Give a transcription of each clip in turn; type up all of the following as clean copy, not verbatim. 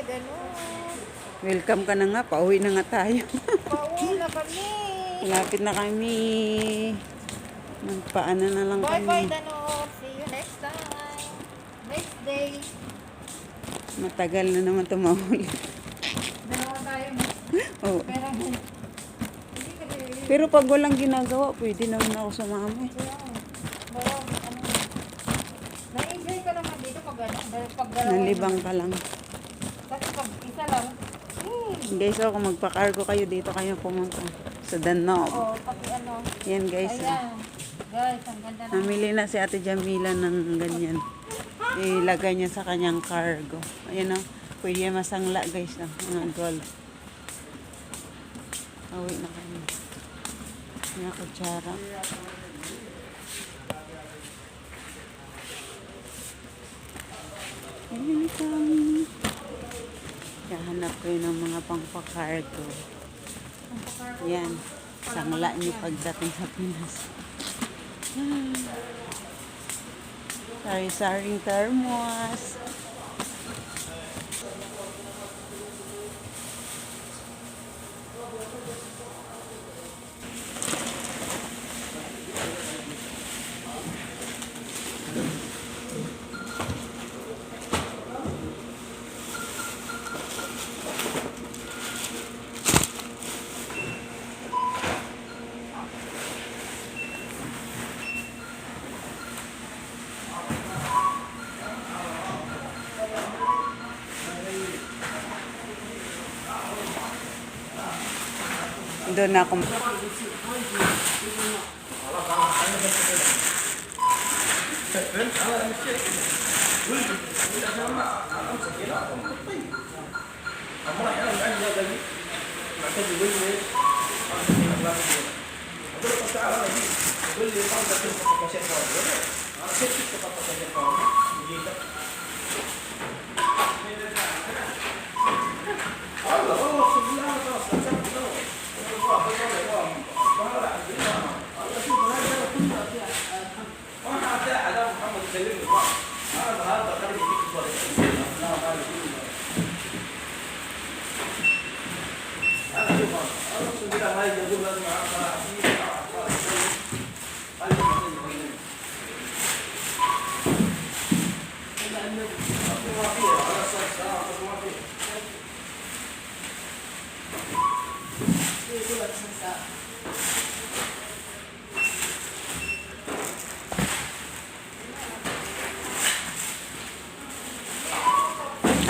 ganun. Welcome ka na nga. Pauwi na nga tayo. Pauwi na kami. Lapit na kami. Magpaano na lang kami. Bye-bye, Danor. See you next time. Next day. Matagal na naman tumahuli. Dalawa tayo. Oh. Pero, hindi ka din. Pero pag walang ginagawa, pwede naman ako sumama. Na-enjoy ka naman dito pag dalawa. Nalibang ka lang. Kasi pag isa lang, Guys, kung magpa-cargo kayo, dito kayo pumunta. Sa Danop. pati ano. Yan guys. Ayan. Guys, ang ganda na. Namili na si Ate Jamila ng ganyan. Ilagay niya sa kanyang cargo. Ayan o. Pwede masangla guys ng mga gold. Awi na kami. Mga kutsara. Ayan kami. Kahanap kayo ng mga pangpakargo. Yan. Sangla niyo pagdating sa Pinas. Sari-saring thermos. Doon na ako.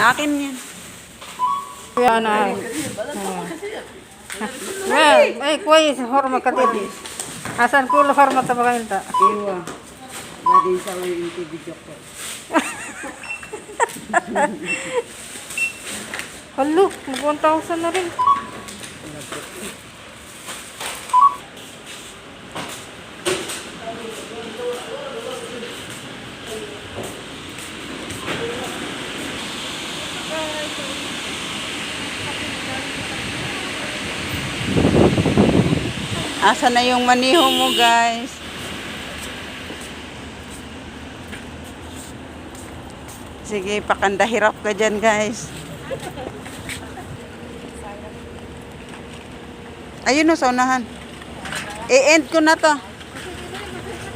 Akin yan. Kuya na. Well, ay kuya sa horma ka din. Asan ko la horma ta bagayta. Iwa. Badi sa yung video ko. Hello, mag-1,000 na rin. Asa na yung maniho mo, guys? Sige, pakandahirap ka dyan, guys. Ayun o, sa unahan. I-end ko na to.